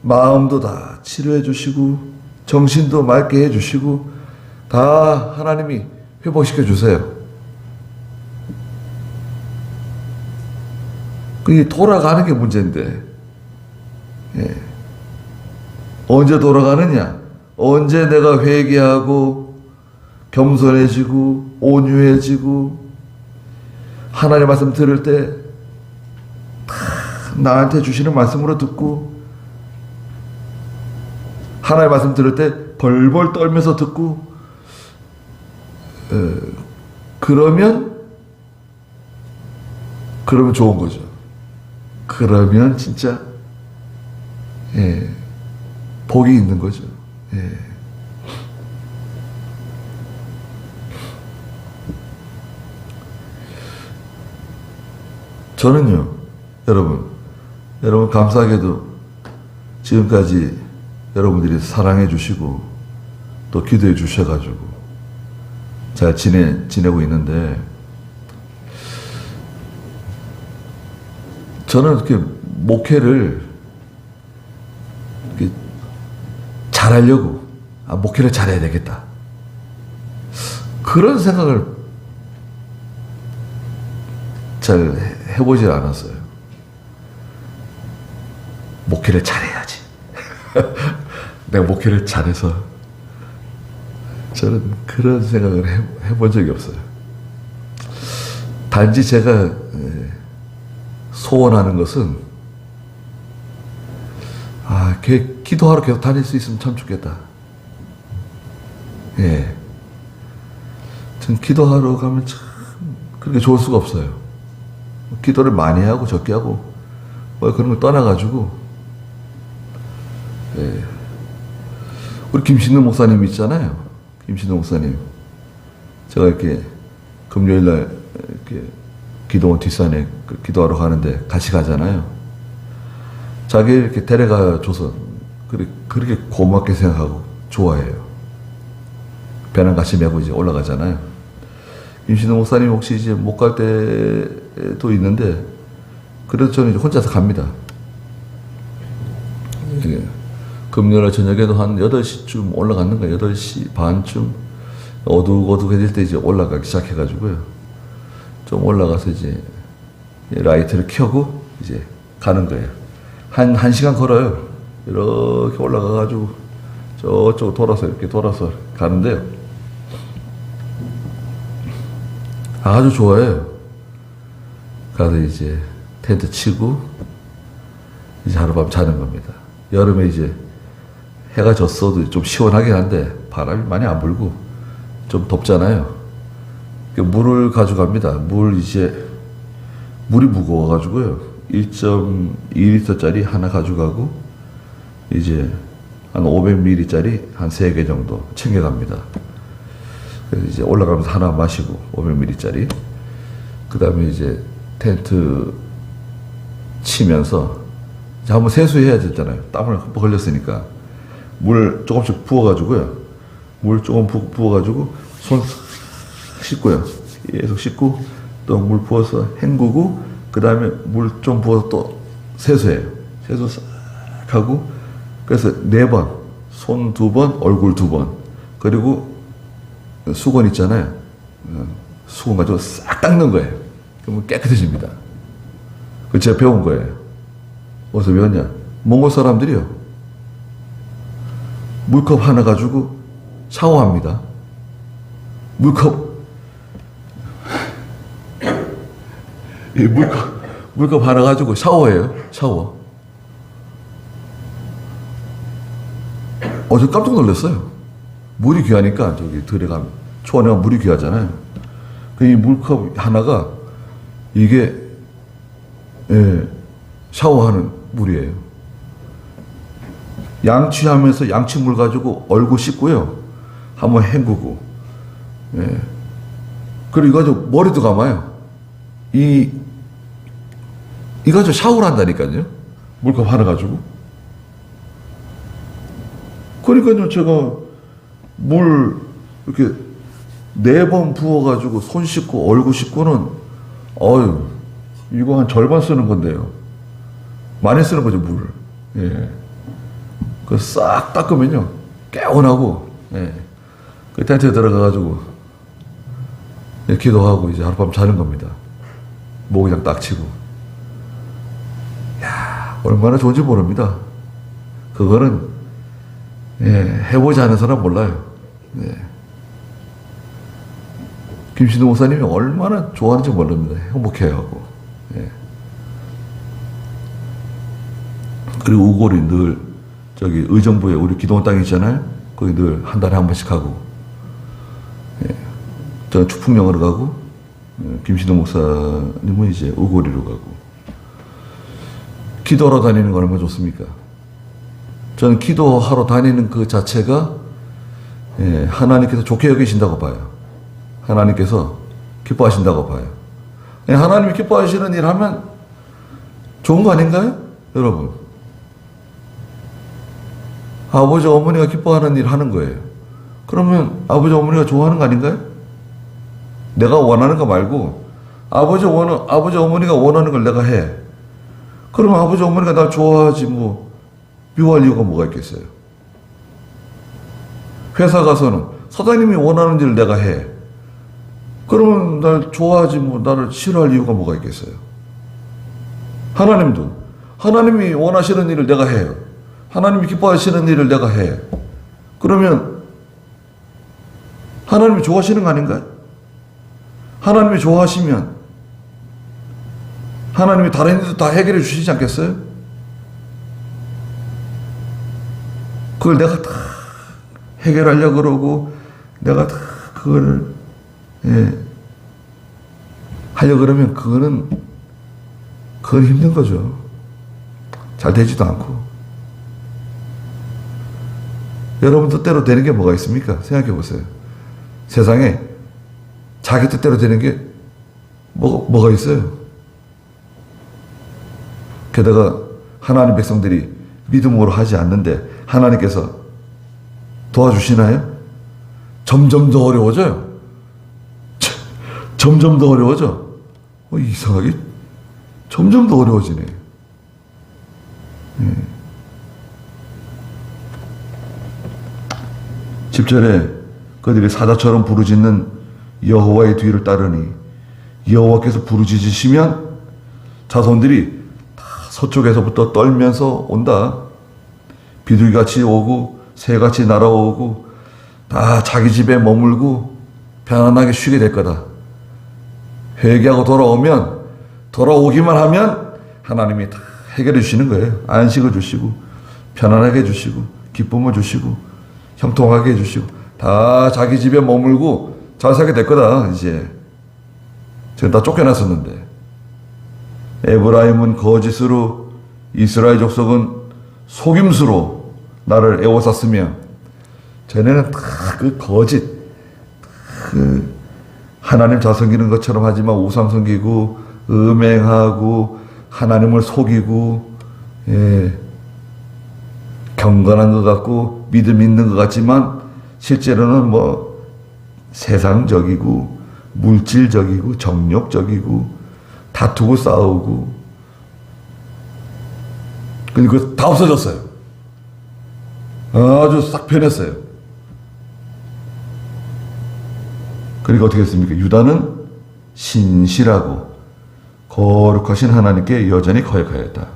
마음도 다 치료해 주시고 정신도 맑게 해 주시고 다 하나님이 회복시켜 주세요. 그게 돌아가는 게 문제인데 예. 언제 돌아가느냐? 언제 내가 회개하고 겸손해지고 온유해지고 하나님의 말씀 들을 때 나한테 주시는 말씀으로 듣고 하나님의 말씀 들을 때 벌벌 떨면서 듣고 그러면 그러면 좋은 거죠. 그러면 진짜 복이 있는 거죠. 저는요, 여러분 감사하게도 지금까지 여러분들이 사랑해 주시고 또 기도해 주셔가지고 잘 지내고 있는데, 저는 이렇게 목회를 이렇게 잘하려고, 목회를 잘해야 되겠다, 그런 생각을 잘 해보질 않았어요. 목회를 잘해야지. 내가 목회를 잘해서, 저는 그런 생각을 해본 적이 없어요. 단지 제가 소원하는 것은, 기도하러 계속 다닐 수 있으면 참 좋겠다. 전 기도하러 가면 참 그렇게 좋을 수가 없어요. 기도를 많이 하고 적게 하고 그런 걸 떠나가지고, 우리 김신우 목사님 있잖아요. 김신우 목사님, 제가 이렇게 금요일날 이렇게 기도원 뒷산에 기도하러 가는데 같이 가잖아요. 자기 이렇게 데려가 줘서 그렇게 고맙게 생각하고 좋아해요. 배낭 같이 메고 이제 올라가잖아요. 김신우 목사님 혹시 이제 못 갈 때도 있는데, 그래도 저는 이제 혼자서 갑니다. 금요일 저녁에도 한 8시쯤 올라갔는가, 8시 반쯤 어둑어둑해질 때 이제 올라가기 시작해가지고요. 좀 올라가서 이제 라이트를 켜고 이제 가는 거예요. 한 시간 걸어요. 이렇게 올라가가지고 저쪽 돌아서 이렇게 돌아서 가는데요. 아주 좋아해요. 가서 이제 텐트 치고 이제 하룻밤 자는 겁니다. 여름에 이제 해가 졌어도 좀 시원하긴 한데 바람이 많이 안 불고 좀 덥잖아요. 물을 가져갑니다. 물이 무거워가지고요. 1.2리터짜리 하나 가져가고, 이제 한 500ml짜리 한 3개 정도 챙겨갑니다. 그래서 이제 올라가면서 하나 마시고, 500ml짜리. 그 다음에 이제 텐트 치면서 이제 한번 세수해야 되잖아요. 땀을 한번 걸렸으니까. 물 조금씩 부어가지고요. 물 조금 부어가지고 손 씻고요. 계속 씻고 또 물 부어서 헹구고, 그 다음에 물 좀 부어서 또 세수해요. 세수 싹 하고, 그래서 4번, 손 2번, 얼굴 2번, 그리고 수건 있잖아요. 수건 가지고 싹 닦는 거예요. 그러면 깨끗해집니다. 그거 제가 배운 거예요. 어디서 배웠냐? 몽골 사람들이요, 물컵 하나 가지고 샤워합니다. 물컵 하나 가지고 샤워해요. 샤워. 저 깜짝 놀랐어요. 물이 귀하니까, 저기 들어가면, 초원에 가면 물이 귀하잖아요. 이 물컵 하나가, 이게, 샤워하는 물이에요. 양치하면서 양치물 가지고 얼굴 씻고요. 한번 헹구고, 그리고 이거 가지고 머리도 감아요. 이거 가지고 샤워를 한다니까요. 물컵 하나 가지고. 그러니까요, 제가 물 이렇게 4번 부어가지고 손 씻고 얼굴 씻고는, 이거 한 절반 쓰는 건데요. 많이 쓰는 거죠, 물을. 그 싹 닦으면요, 개운하고, 그 텐트에 들어가가지고, 기도하고 이제 하룻밤 자는 겁니다. 목욕장 딱 치고. 얼마나 좋은지 모릅니다. 그거는, 해보지 않은 사람 몰라요. 김신우 목사님이 얼마나 좋아하는지 모릅니다. 행복해하고. 그리고 우골이 늘, 저기 의정부에 우리 기도원 땅 있잖아요. 거기 늘 한 달에 한 번씩 가고, 저는 축풍령으로 가고, 김신호 목사님은 이제 우고리로 가고. 기도하러 다니는 건 얼마나 좋습니까? 저는 기도하러 다니는 그 자체가 하나님께서 좋게 여기신다고 봐요. 하나님께서 기뻐하신다고 봐요. 하나님이 기뻐하시는 일 하면 좋은 거 아닌가요? 여러분. 아버지, 어머니가 기뻐하는 일 하는 거예요. 그러면 아버지, 어머니가 좋아하는 거 아닌가요? 내가 원하는 거 말고 아버지, 어머니가 원하는 걸 내가 해. 그러면 아버지, 어머니가 날 좋아하지 뭐 미워할 이유가 뭐가 있겠어요? 회사 가서는 사장님이 원하는 일을 내가 해. 그러면 날 좋아하지 뭐 나를 싫어할 이유가 뭐가 있겠어요? 하나님도 하나님이 원하시는 일을 내가 해요. 하나님이 기뻐하시는 일을 내가 해. 그러면 하나님이 좋아하시는 거 아닌가요? 하나님이 좋아하시면 하나님이 다른 일도 다 해결해 주시지 않겠어요? 그걸 내가 다 해결하려고 그러고 내가 다 그거를 하려고 그러면 그건 힘든 거죠. 잘 되지도 않고. 여러분 뜻대로 되는 게 뭐가 있습니까? 생각해 보세요. 세상에 자기 뜻대로 되는 게 뭐가 있어요? 게다가 하나님 백성들이 믿음으로 하지 않는데 하나님께서 도와주시나요? 점점 더 어려워져요. 점점 더 어려워져. 이상하게 점점 더 어려워지네. 10절에 그들이 사자처럼 부르짖는 여호와의 뒤를 따르니 여호와께서 부르짖으시면 자손들이 다 서쪽에서부터 떨면서 온다. 비둘기같이 오고 새같이 날아오고 다 자기 집에 머물고 편안하게 쉬게 될 거다. 회개하고 돌아오기만 하면 하나님이 다 해결해 주시는 거예요. 안식을 주시고 편안하게 해주시고 기쁨을 주시고 형통하게 해주시고 다 자기 집에 머물고 잘 살게 될 거다. 이제 지금 다 쫓겨났었는데 에브라임은 거짓으로 이스라엘 족속은 속임수로 나를 애워쌌으며 쟤네는 다 그 거짓 그 하나님 잘 섬기는 것처럼 하지만 우상 섬기고 음행하고 하나님을 속이고 경건한 것 같고 믿음 있는 것 같지만 실제로는 뭐 세상적이고 물질적이고 정욕적이고 다투고 싸우고 그리고 다 없어졌어요. 아주 싹 변했어요. 그러니까 어떻게 했습니까? 유다는 신실하고 거룩하신 하나님께 여전히 거역하였다.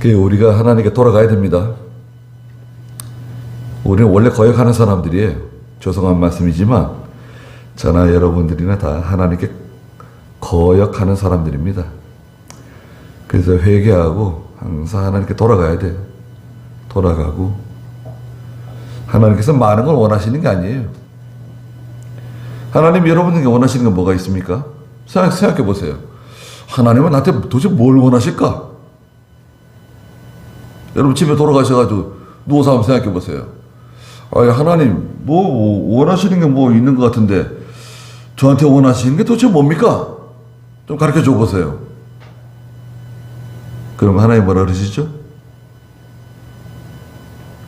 우리가 하나님께 돌아가야 됩니다. 우리는 원래 거역하는 사람들이에요. 죄송한 말씀이지만 저나 여러분들이나 다 하나님께 거역하는 사람들입니다. 그래서 회개하고 항상 하나님께 돌아가야 돼요. 돌아가고 하나님께서 많은 걸 원하시는 게 아니에요. 하나님 여러분에게 원하시는 건 뭐가 있습니까? 생각해 보세요. 하나님은 나한테 도대체 뭘 원하실까? 여러분 집에 돌아가셔가지고 누워서 한번 생각해 보세요. 하나님 뭐 원하시는 게 뭐 있는 것 같은데 저한테 원하시는 게 도대체 뭡니까? 좀 가르쳐 줘 보세요. 그럼 하나님 뭐라 그러시죠?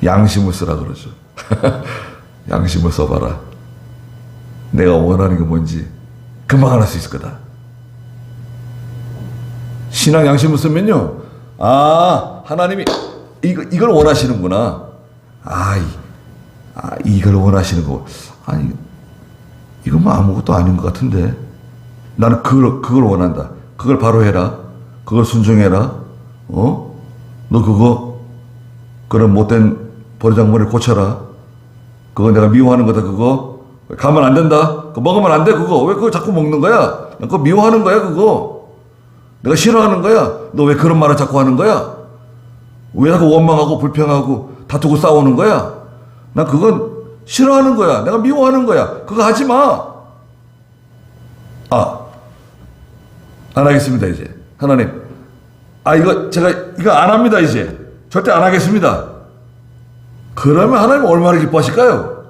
양심을 쓰라 그러죠. 양심을 써봐라. 내가 원하는 게 뭔지 금방 알 수 있을 거다. 신앙 양심을 쓰면요. 하나님이 이걸 원하시는구나. 이걸 원하시는 거. 이건 뭐 아무것도 아닌 것 같은데. 나는 그걸 원한다. 그걸 바로 해라. 그걸 순종해라. 너 그런 못된 버르장머리를 고쳐라. 그거 내가 미워하는 거다. 그거 가면 안 된다. 그거 먹으면 안 돼. 그거 왜 그거 자꾸 먹는 거야? 그거 미워하는 거야. 그거 내가 싫어하는 거야. 너 왜 그런 말을 자꾸 하는 거야? 왜 자꾸 원망하고 불평하고 다투고 싸우는 거야? 난 그건 싫어하는 거야. 내가 미워하는 거야. 그거 하지 마. 안 하겠습니다, 이제. 하나님. 제가 이거 안 합니다, 이제. 절대 안 하겠습니다. 그러면 하나님 얼마나 기뻐하실까요?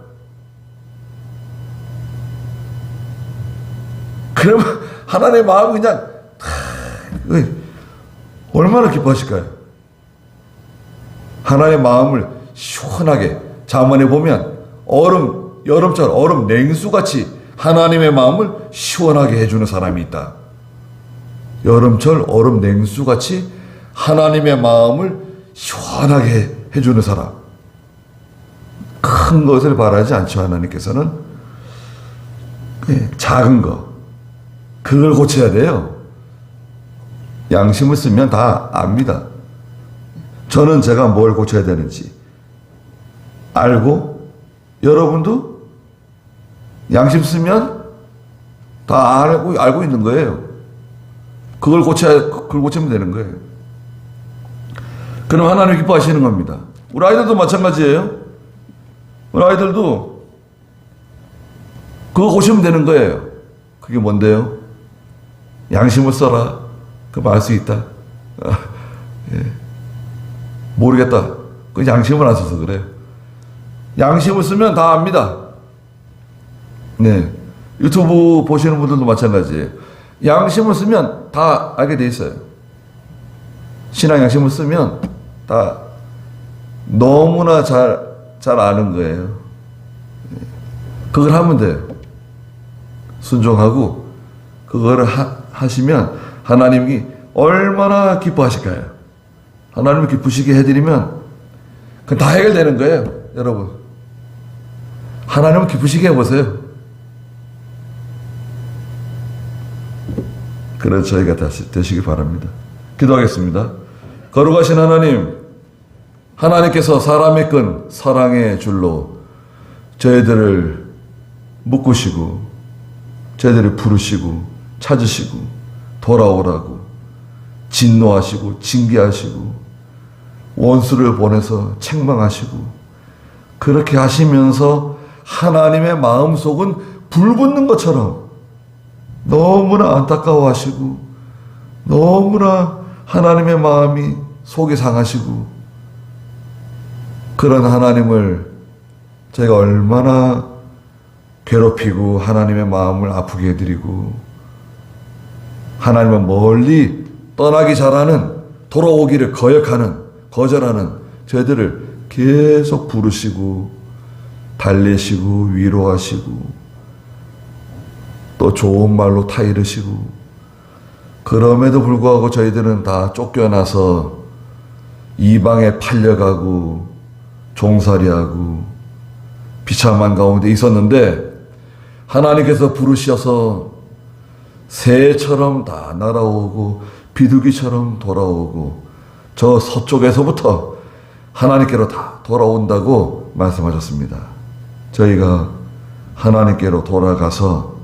그러면 하나님의 마음이 그냥 얼마나 기뻐하실까요? 하나님의 마음을 시원하게 잠언에 보면 여름철 얼음 냉수같이 하나님의 마음을 시원하게 해주는 사람이 있다. 여름철 얼음 냉수같이 하나님의 마음을 시원하게 해주는 사람. 큰 것을 바라지 않죠. 하나님께서는 작은 거, 그걸 고쳐야 돼요. 양심을 쓰면 다 압니다. 저는 제가 뭘 고쳐야 되는지 알고, 여러분도 양심 쓰면 다 알고 있는 거예요. 그걸 고치면 되는 거예요. 그럼 하나님 기뻐하시는 겁니다. 우리 아이들도 마찬가지예요. 우리 아이들도 그거 고치면 되는 거예요. 그게 뭔데요? 양심을 써라. 그거 알 수 있다. 모르겠다. 그 양심을 안 써서 그래요. 양심을 쓰면 다 압니다. 네. 유튜브 보시는 분들도 마찬가지예요. 양심을 쓰면 다 알게 돼 있어요. 신앙 양심을 쓰면 다 너무나 잘 아는 거예요. 그걸 하면 돼요. 순종하고 그거를 하시면 하나님이 얼마나 기뻐하실까요? 하나님을 기쁘시게 해드리면 그건 다 해결되는 거예요. 여러분, 하나님을 기쁘시게 해보세요. 그런 저희가 다시 되시기 바랍니다. 기도하겠습니다. 거룩하신 하나님, 하나님께서 사람의 끈 사랑의 줄로 저희들을 묶으시고 저희들을 부르시고 찾으시고 돌아오라고 진노하시고 징계하시고 원수를 보내서 책망하시고 그렇게 하시면서 하나님의 마음속은 불 붙는 것처럼 너무나 안타까워하시고 너무나 하나님의 마음이 속이 상하시고 그런 하나님을 제가 얼마나 괴롭히고 하나님의 마음을 아프게 해드리고 하나님을 멀리 떠나기 잘하는 돌아오기를 거절하는 저희들을 계속 부르시고 달래시고 위로하시고 또 좋은 말로 타이르시고 그럼에도 불구하고 저희들은 다 쫓겨나서 이방에 팔려가고 종살이하고 비참한 가운데 있었는데 하나님께서 부르셔서 새처럼 다 날아오고 비둘기처럼 돌아오고 저 서쪽에서부터 하나님께로 다 돌아온다고 말씀하셨습니다. 저희가 하나님께로 돌아가서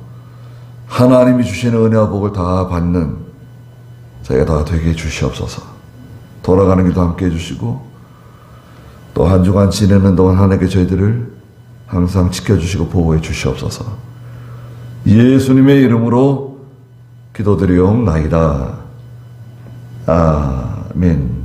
하나님이 주시는 은혜와 복을 다 받는 저희가 다 되게 해주시옵소서. 돌아가는 길도 함께 해주시고 또 한 주간 지내는 동안 하나님께 저희들을 항상 지켜주시고 보호해 주시옵소서. 예수님의 이름으로 기도드리옵나이다. 아멘.